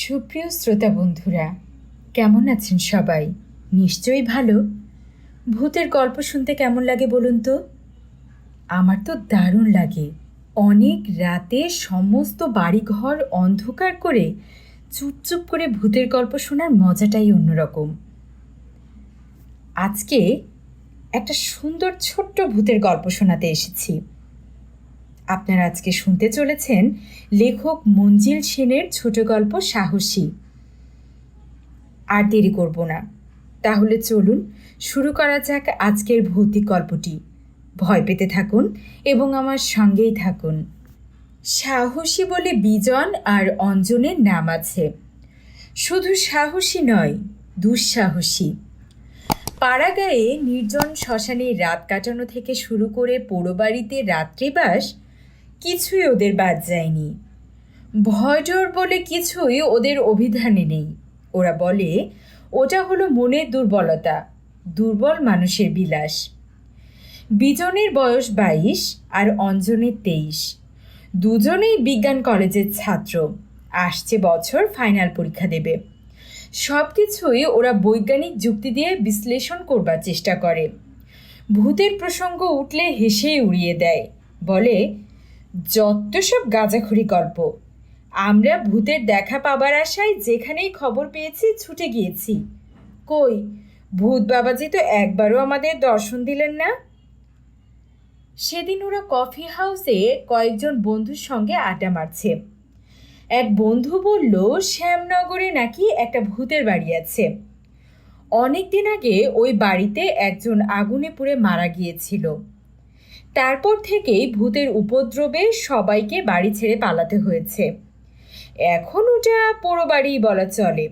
সুপ্রিয় শ্রোতা বন্ধুরা, কেমন আছেন সবাই? নিশ্চয়ই ভালো। ভূতের গল্প শুনতে কেমন লাগে বলুন তো? আমার তো দারুণ লাগে। অনেক রাতে সমস্ত বাড়িঘর অন্ধকার করে চুপচুপ করে ভূতের গল্প শোনার মজাটাই অন্যরকম। আজকে একটা সুন্দর ছোট্ট ভূতের গল্প শোনাতে এসেছি। আপনারা আজকে শুনতে চলেছেন লেখক মঞ্জিল সেনের ছোট গল্প সাহসী। আর দেরি করব না, তাহলে চলুন শুরু করা যাক আজকের ভৌতিক গল্পটি। ভয় পেতে থাকুন এবং আমার সঙ্গেই থাকুন। সাহসী বলে বিজন আর অঞ্জনের নাম আছে। শুধু সাহসী নয়, দুঃসাহসী। পাড়াগাঁয়ে নির্জন শ্মশানে রাত কাটানো থেকে শুরু করে পোড়োবাড়িতে রাত্রিবাস কিছুই ওদের বাদ যায়নি। ভয় ডর বলে কিছুই ওদের অভিধানে নেই। ওরা বলে ওটা হলো মনের দুর্বলতা, দুর্বল মানুষের বিলাস। বিজনের বয়স 22 আর অঞ্জনের 23। দুজনেই বিজ্ঞান কলেজের ছাত্র। আসছে বছর ফাইনাল পরীক্ষা দেবে। সব কিছুই ওরা বৈজ্ঞানিক যুক্তি দিয়ে বিশ্লেষণ করবার চেষ্টা করে। ভূতের প্রসঙ্গ উঠলে হেসেই উড়িয়ে দেয়। বলে, যত সব গাঁজাখড়ি গল্প। আমরা ভূতের দেখা পাবার আশায় যেখানেই খবর পেয়েছি ছুটে গিয়েছি। কই, ভূত বাবাজি তো একবারও আমাদের দর্শন দিলেন না। সেদিন ওরা কফি হাউসে কয়েকজন বন্ধুর সঙ্গে আড্ডা মারছে। এক বন্ধু বলল শ্যামনগরে নাকি একটা ভূতের বাড়ি আছে। অনেক দিন আগে ওই বাড়িতে একজন আগুনে পুড়ে মারা গিয়েছিল। তারপর থেকেই ভূতের উপদ্রবে সবাইকে বাড়ি ছেড়ে পালাতে হয়েছে। এখন ওটা পোড়ো বাড়িই বলা চলে।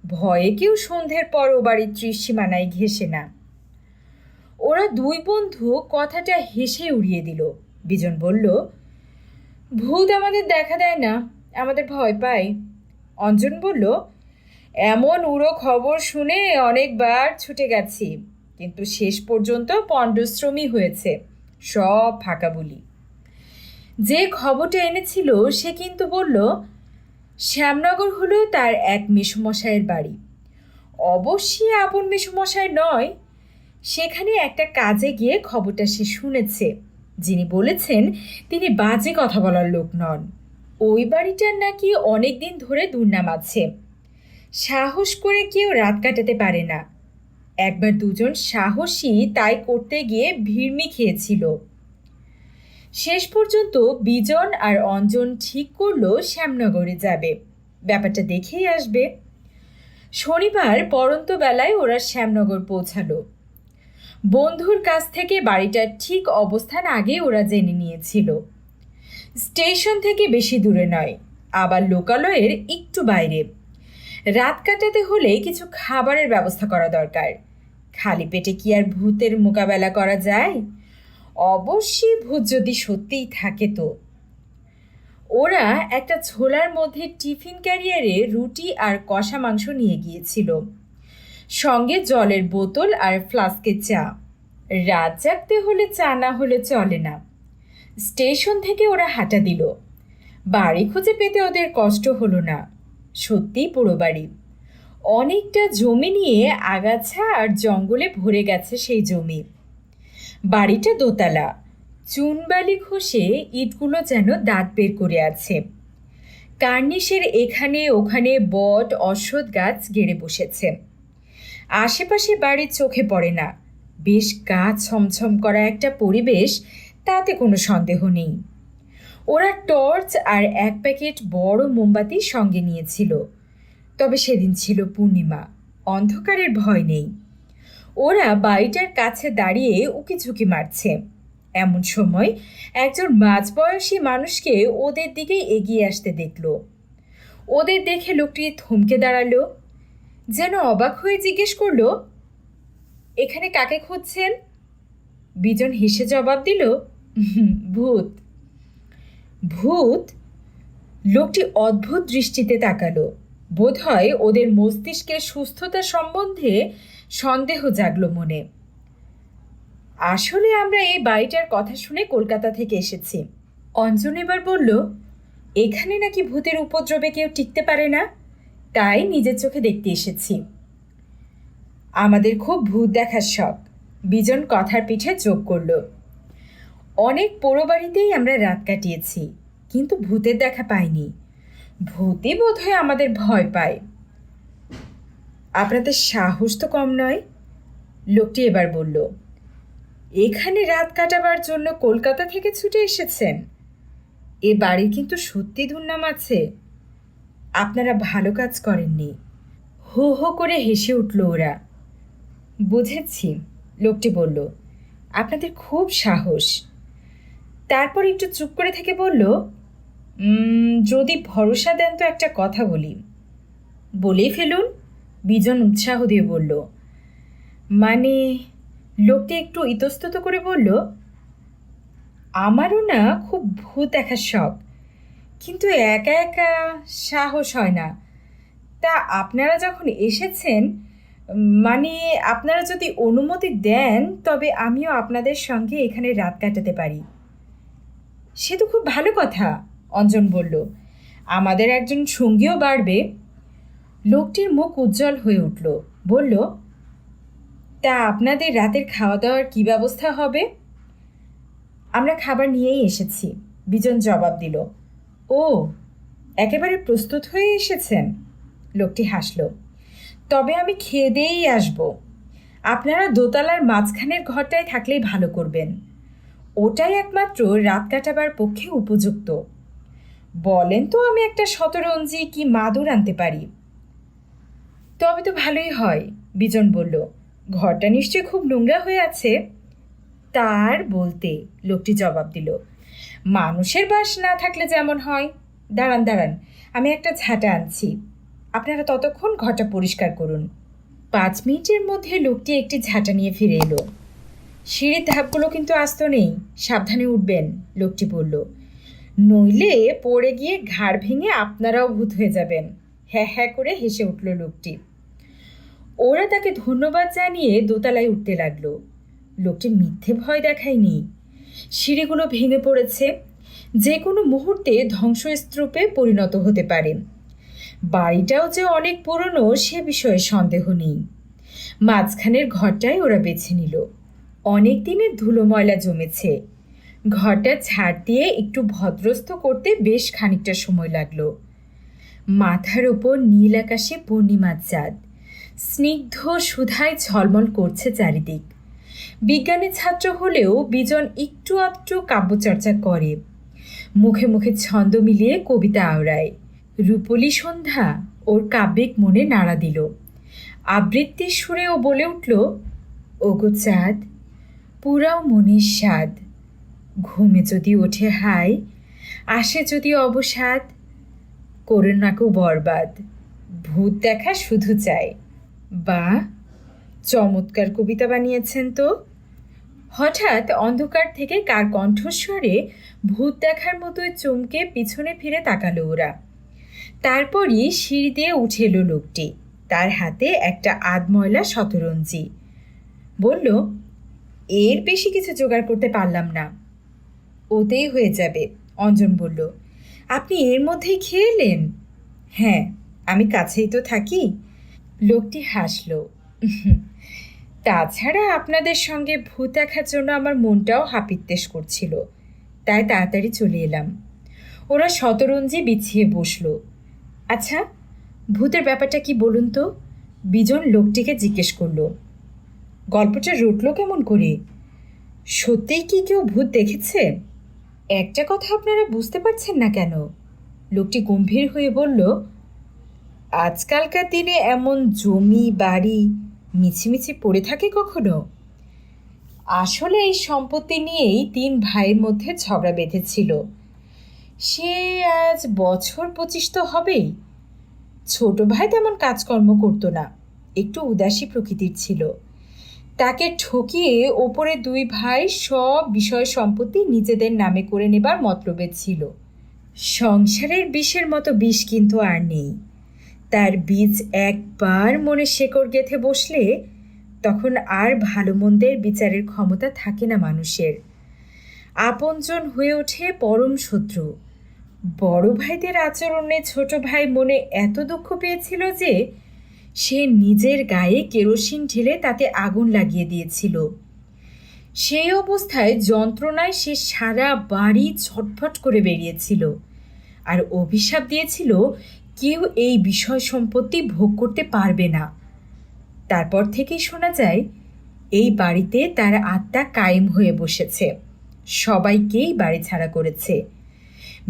ভয়ে কেউ সন্ধ্যের পর ও বাড়ির ত্রিসীমানায় ঘেঁষে না। ওরা দুই বন্ধু কথাটা হেসে উড়িয়ে দিল। বিজন বলল, ভূত আমাদের দেখা দেয় না, আমাদের ভয় পায়। অঞ্জন বলল, এমন উড়ো খবর শুনে অনেকবার ছুটে গেছি, কিন্তু শেষ পর্যন্ত পণ্ডশ্রমই হয়েছে, সব ফাঁকা বলি। যে খবরটা এনেছিল সে কিন্তু বলল শ্যামনগর হলো তার এক মেসোমশাইয়ের বাড়ি। অবশ্যই আপন মেসোমশাই নয়। সেখানে একটা কাজে গিয়ে খবরটা সে শুনেছে। যিনি বলেছেন তিনি বাজে কথা বলার লোক নন। ওই বাড়িটার নাকি অনেক দিন ধরে দুর্নাম আছে। সাহস করে কেউ রাত কাটাতে পারে না। একবার দুজন সাহসী তাই করতে গিয়ে ভিড়মি খেয়েছিল। শেষ পর্যন্ত বিজন আর অঞ্জন ঠিক করলো শ্যামনগরে যাবে, ব্যাপারটা দেখেই আসবে। শনিবার পড়ন্ত বেলায় ওরা শ্যামনগর পৌঁছালো। বন্ধুর কাছ থেকে বাড়িটার ঠিক অবস্থান আগে ওরা জেনে নিয়েছিল। স্টেশন থেকে বেশি দূরে নয়, আবার লোকালয়ের একটু বাইরে। রাত কাটাতে হলে কিছু খাবারের ব্যবস্থা করা দরকার। খালি পেটে কি আর ভূতের মোকাবেলা করা যায়? অবশ্যই ভূত যদি সত্যিই থাকে তো। ওরা একটা ছোলার মধ্যে টিফিন ক্যারিয়ারে রুটি আর কষা মাংস নিয়ে গিয়েছিল, সঙ্গে জলের বোতল আর ফ্লাস্কে চা। রাত জাগতে হলে চা না হলে চলে না। স্টেশন থেকে ওরা হাঁটা দিল। বাড়ি খুঁজে পেতে ওদের কষ্ট হলো না। সত্যিই পোড়ো বাড়ি। অনেকটা জমি নিয়ে আগাছা আর জঙ্গলে ভরে গেছে সেই জমি। বাড়িটা দোতলা। চুনবালি ঘষে ইটগুলো যেন দাঁত বের করে আছে। কার্নিশের এখানে ওখানে বট অশ্বত্থ গাছ গেড়ে বসেছে। আশেপাশে বাড়ির চোখে পড়ে না। বেশ গা ছমছম করা একটা পরিবেশ, তাতে কোনো সন্দেহ নেই। ওরা টর্চ আর এক প্যাকেট বড় মোমবাতি সঙ্গে নিয়েছিল। তবে সেদিন ছিল পূর্ণিমা, অন্ধকারের ভয় নেই। ওরা বাড়িটার কাছে দাঁড়িয়ে উকিঝুঁকি মারছে। এমন সময় একজন মাঝবয়সী মানুষকে ওদের দিকে এগিয়ে আসতে দেখল। ওদের দেখে লোকটি থমকে দাঁড়ালো, যেন অবাক হয়ে জিজ্ঞেস করলো, এখানে কাকে খুঁজছেন? বিজন হেসে জবাব দিল, ভূত। ভূত? লোকটি অদ্ভুত দৃষ্টিতে তাকালো। বোধহয় ওদের মস্তিষ্কের সুস্থতা সম্বন্ধে সন্দেহ জাগলো মনে। আসলে আমরা এই বাড়িটার কথা শুনে কলকাতা থেকে এসেছি। অঞ্জন এবার বলল, এখানে নাকি ভূতের উপদ্রবে কেউ টিকতে পারে না। তাই নিজের চোখে দেখতে এসেছি। আমাদের খুব ভূত দেখার শখ, বিজন কথার পিঠে যোগ করল। অনেক পোড়ো বাড়িতেই আমরা রাত কাটিয়েছি, কিন্তু ভূতের দেখা পাইনি। ভূতই বোধহয় আমাদের ভয় পায়। আপনাদের সাহস তো কম নয়, লোকটি এবার বলল। এখানে রাত কাটাবার জন্য কলকাতা থেকে ছুটে এসেছেন? এ বাড়ির কিন্তু সত্যি দুর্নাম আছে। আপনারা ভালো কাজ করেননি। হো হো করে হেসে উঠল ওরা। বুঝেছি, লোকটি বলল, আপনাদের খুব সাহস। তারপর একটু চুপ করে থেকে বলল, যদি ভরসা দেন তো একটা কথা বলি। বলেই ফেলুন, বিজন উৎসাহ দিয়ে বলল। মানে, লোকটি একটু ইতস্তত করে বলল, আমারও না খুব ভূত দেখার শখ, কিন্তু একা একা সাহস হয় না। তা আপনারা যখন এসেছেন, মানে আপনারা যদি অনুমতি দেন, তবে আমিও আপনাদের সঙ্গে এখানে রাত কাটাতে পারি। সে তো খুব ভালো কথা, অঞ্জন বলল। আমাদের একজন সঙ্গীও বাড়বে। লোকটির মুখ উজ্জ্বল হয়ে উঠল। বলল, তা আপনাদের রাতের খাওয়া দাওয়ার কী ব্যবস্থা হবে? আমরা খাবার নিয়েই এসেছি, বিজন জবাব দিল। ও, একেবারে প্রস্তুত হয়ে এসেছেন? লোকটি হাসল। তবে আমি খেয়ে দিয়েই আসব। আপনারা দোতলার মাঝখানের ঘরটায় থাকলেই ভালো করবেন। ওটাই একমাত্র রাত কাটাবার পক্ষে উপযুক্ত। বলেন তো আমি একটা শতরঞ্জি কি মাদুর আনতে পারি? তবে তো ভালোই হয়, বিজন বলল। ঘরটা নিশ্চয়ই খুব নোংরা হয়ে আছে। তার বলতে, লোকটি জবাব দিল। মানুষের বাস না থাকলে যেমন হয়। দাঁড়ান দাঁড়ান, আমি একটা ঝাঁটা আনছি। আপনারা ততক্ষণ ঘরটা পরিষ্কার করুন। 5 মিনিটের মধ্যে লোকটি একটি ঝাঁটা নিয়ে ফিরে এলো। সিঁড়ির ধাপগুলো কিন্তু আস্ত নেই, সাবধানে উঠবেন, লোকটি বলল। নইলে পড়ে গিয়ে ঘাড় ভেঙে আপনারাও ভূত হয়ে যাবেন। হ্যাঁ হ্যাঁ করে হেসে উঠল লোকটি। ওরা তাকে ধন্যবাদ জানিয়ে দোতলায় উঠতে লাগলো। লোকটি মিথ্যে ভয় দেখায়নি। সিঁড়িগুলো ভেঙে পড়েছে, যে কোনো মুহূর্তে ধ্বংসস্তূপে পরিণত হতে পারে। বাড়িটাও যে অনেক পুরনো সে বিষয়ে সন্দেহ নেই। মাঝখানের ঘরটাই ওরা বেছে নিল। অনেক দিনের ধুলো ময়লা জমেছে। ঘরটা ঝাড় দিয়ে একটু ভদ্রস্থ করতে বেশ খানিকটা সময় লাগলো। মাথার ওপর নীল আকাশে পূর্ণিমার চাঁদ স্নিগ্ধ সুধায় ঝলমল করছে চারিদিক। বিজ্ঞানের ছাত্র হলেও বিজন একটু আধটু কাব্যচর্চা করে। মুখে মুখে ছন্দ মিলিয়ে কবিতা আওড়ায়। রূপলী সন্ধ্যা ওর কাব্যিক মনে নাড়া দিল। আবৃত্তির সুরে ও বলে উঠল, ওগো চাঁদ, পুরাও মনের স্বাদ। ঘুমে যদি ওঠে হাই, আসে যদি অবসাদ, করে নাকো বরবাদ, ভূত দেখা শুধু চাই। বা, চমৎকার কবিতা বানিয়েছেন তো। হঠাৎ অন্ধকার থেকে কার কণ্ঠস্বরে ভূত দেখার মতোই চমকে পিছনে ফিরে তাকালো ওরা। তারপরই সিঁড়ি দিয়ে উঠে এলো লোকটি। তার হাতে একটা আধময়লা শতরঞ্জি। বলল, এর বেশি কিছু জোগাড় করতে পারলাম না। ওতেই হয়ে যাবে, অঞ্জন বলল। আপনি এর মধ্যেই খেয়ে এলেন? হ্যাঁ, আমি কাছেই তো থাকি। লোকটি হাসল। তাছাড়া আপনাদের সঙ্গে ভূত দেখার জন্য আমার মনটাও হাপিত্তেশ করছিল, তাই তাড়াতাড়ি চলে এলাম। ওরা শতরঞ্জি বিছিয়ে বসল। আচ্ছা, ভূতের ব্যাপারটা কি বলুন তো? বিজন লোকটিকে জিজ্ঞেস করল। গল্পটা রটল কেমন করে? সত্যিই কি কেউ ভূত দেখেছে? একটা কথা আপনারা বুঝতে পারছেন না কেন? লোকটি গম্ভীর হয়ে বলল, আজকালকার দিনে এমন জমি বাড়ি মিছিমিছি পড়ে থাকে কখনো? আসলে এই সম্পত্তি নিয়েই 3 ভাইয়ের মধ্যে ঝগড়া বেঁধেছিল। সে আজ বছর 25 তো হবেই। ছোট ভাই তেমন কাজকর্ম করতো না, একটু উদাসী প্রকৃতির ছিল। তাকে ঠকিয়ে ওপরে 2 ভাই সব বিষয় সম্পত্তি নিজেদের নামে করে নেবার মতলবে ছিল। সংসারের বিষের মতো বিষ কিন্তু আর নেই। তার বীজ একবার মনে শেকড় গেঁথে বসলে তখন আর ভালো মন্দের বিচারের ক্ষমতা থাকে না মানুষের। আপনজন হয়ে ওঠে পরম শত্রু। বড় ভাইদের আচরণে ছোট ভাই মনে এত দুঃখ পেয়েছিল যে সে নিজের গায়ে কেরোসিন ঢেলে তাতে আগুন লাগিয়ে দিয়েছিল। সেই অবস্থায় যন্ত্রণায় সে সারা বাড়ি ছটফট করে বেরিয়েছিল আর অভিশাপ দিয়েছিল কেউ এই বিষয় সম্পত্তি ভোগ করতে পারবে না। তারপর থেকেই শোনা যায় এই বাড়িতে তার আত্মা কায়েম হয়ে বসেছে, সবাইকেই বাড়ি ছাড়া করেছে।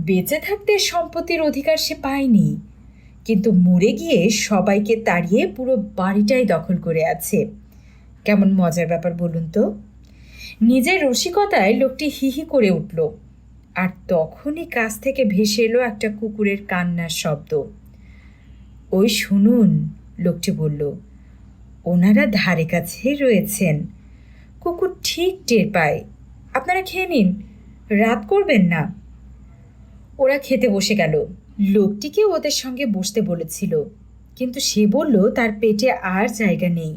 বেঁচে থাকতে সম্পত্তির অধিকার সে পায়নি, কিন্তু মরে গিয়ে সবাইকে তাড়িয়ে পুরো বাড়িটাই দখল করে আছে। কেমন মজার ব্যাপার বলুন তো। নিজের রসিকতায় লোকটি হিহি করে উঠল, আর তখনই কাছ থেকে ভেসে এলো একটা কুকুরের কান্নার শব্দ। ওই শুনুন, লোকটি বলল, ওনারা ধারে কাছেই রয়েছেন। কুকুর ঠিক টের পায়। আপনারা খেয়ে নিন, রাত করবেন না। ওরা খেতে বসে গেল। লোকটিকে ওদের সঙ্গে বসতে বলেছিল, কিন্তু সে বলল তার পেটে আর জায়গা নেই।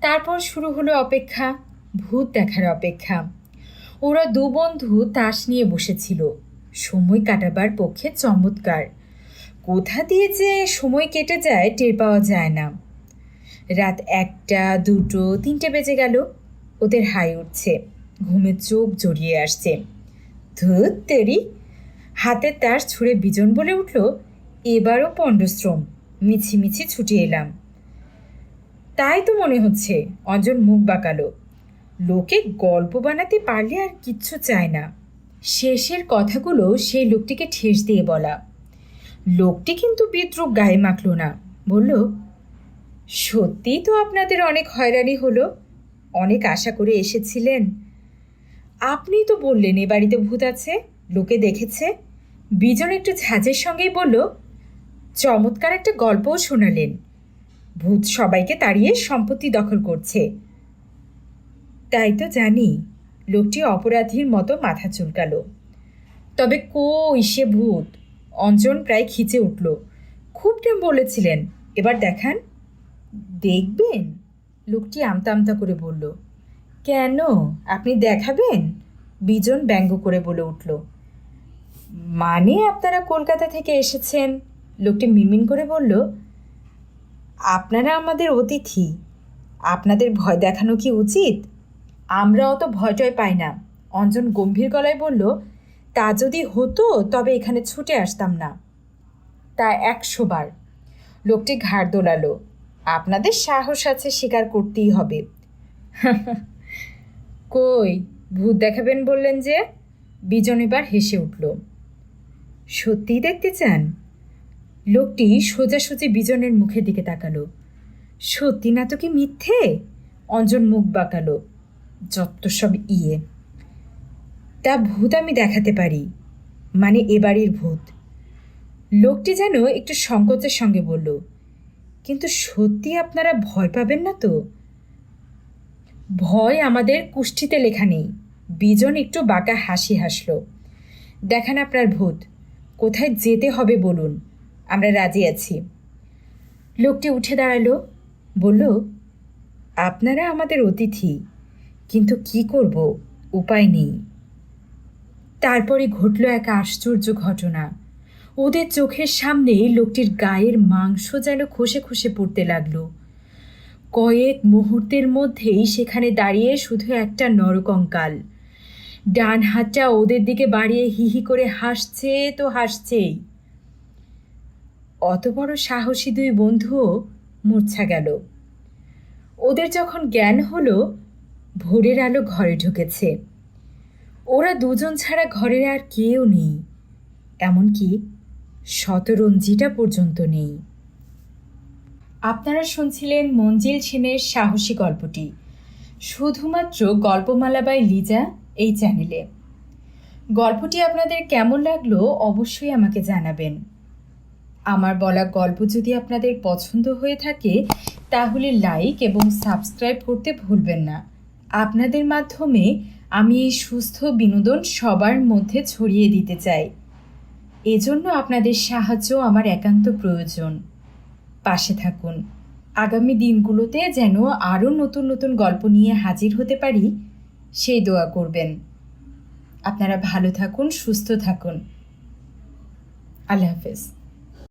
তারপর শুরু হলো অপেক্ষা, ভূত দেখার অপেক্ষা। ওরা দু বন্ধু তাস নিয়ে বসেছিল, সময় কাটাবার পক্ষে চমৎকার। কোথা দিয়ে যে সময় কেটে যায় টের পাওয়া যায় না। রাত 1টা, 2টো, 3টে বেজে গেল। ওদের হাই উঠছে, ঘুমে চোখ জড়িয়ে আসছে। ধুত তেরি, হাতের তাস ছুঁড়ে বিজন বলে উঠল, এবারও পণ্ডশ্রম, মিছিমিছি ছুটে এলাম। তাই তো মনে হচ্ছে। অঞ্জন মুখ বাঁকালো। লোকে গল্প বানাতে পারলে আর কিচ্ছু চায় না। শেষের কথাগুলো সেই লোকটিকে ঠেস দিয়ে বলা। লোকটি কিন্তু বিদ্রুপ গায়ে মাখল না, বলল, সত্যিই তো আপনাদের অনেক হয়রানি হলো। অনেক আশা করে এসেছিলেন। আপনি তো বললেন এ বাড়িতে ভূত আছে, লোকে দেখেছে। বিজন একটু ঝাঁঝের সঙ্গেই বলল, চমৎকার একটা গল্পও শোনালেন। ভূত সবাইকে তাড়িয়ে সম্পত্তি দখল করছে। তাই তো জানি। লোকটি অপরাধীর মতো মাথা চুলকালো। তবে কই সে ভূত? অঞ্জন প্রায় খিচে উঠল। খুব প্রেম বলেছিলেন, এবার দেখান। দেখবেন? লোকটি আমতা আমতা করে বলল। কেন, আপনি দেখাবেন? বিজন ব্যঙ্গ করে বলে উঠল। মানে আপনারা কলকাতা থেকে এসেছেন। লোকটি মিনমিন করে বলল, আপনারা আমাদের অতিথি, আপনাদের ভয় দেখানো কি উচিত? আমরা অত ভয়টয় পাই না। অঞ্জন গম্ভীর গলায় বলল, তা যদি হতো তবে এখানে ছুটে আসতাম না। তা 100 বার। লোকটি ঘাড় দোলালো। আপনাদের সাহস আছে, স্বীকার করতেই হবে। কই, ভূত দেখাবেন বললেন যে? বিজন এবার হেসে উঠল। সত্যিই দেখতে চান? লোকটি সোজাসুজি বিজনের মুখের দিকে তাকালো। সত্যি না তো কি মিথ্যে? অঞ্জন মুখ বাঁকালো। যত সব ইয়ে। তা ভূত আমি দেখাতে পারি, মানে এ বাড়ির ভূত। লোকটি যেন একটু সংকোচের সঙ্গে বলল, কিন্তু সত্যি আপনারা ভয় পাবেন না তো? ভয় আমাদের কুষ্ঠিতে লেখা নেই। বিজন একটু বাঁকা হাসি হাসল। দেখান আপনার ভূত, কোথায় যেতে হবে বলুন, আমরা রাজি আছি। লোকটি উঠে দাঁড়ালো, বলল, আপনারা আমাদের অতিথি, কিন্তু কি করব, উপায় নেই। তারপরে ঘটল এক আশ্চর্য ঘটনা। ওদের চোখের সামনেই লোকটির গায়ের মাংস যেন খসে খসে পড়তে লাগলো। কয়েক মুহূর্তের মধ্যেই সেখানে দাঁড়িয়ে শুধু একটা নরকঙ্কাল। ডান হাতটা ওদের দিকে বাড়িয়ে হিহি করে হাসছে তো হাসছেই। অত বড় সাহসী 2 বন্ধুও মূর্ছা গেল। ওদের যখন জ্ঞান হলো, ভোরের আলো ঘরে ঢুকেছে। ওরা 2জন ছাড়া ঘরের আর কেউ নেই, এমনকি শতরঞ্জিটা পর্যন্ত নেই। আপনারা শুনছিলেন মঞ্জিল সেনের সাহসী গল্পটি, শুধুমাত্র গল্পমালা বাই লিজা এই চ্যানেলে। গল্পটি আপনাদের কেমন লাগলো অবশ্যই আমাকে জানাবেন। আমার বলা গল্প যদি আপনাদের পছন্দ হয়ে থাকে তাহলে লাইক এবং সাবস্ক্রাইব করতে ভুলবেন না। আপনাদের মাধ্যমে আমি এই সুস্থ বিনোদন সবার মধ্যে ছড়িয়ে দিতে চাই। এজন্য আপনাদের সাহায্য আমার একান্ত প্রয়োজন। পাশে থাকুন। আগামী দিনগুলোতে যেন আরও নতুন নতুন গল্প নিয়ে হাজির হতে পারি সেই দোয়া করবেন। আপনারা ভালো থাকুন, সুস্থ থাকুন। আল্লাহ হাফেজ।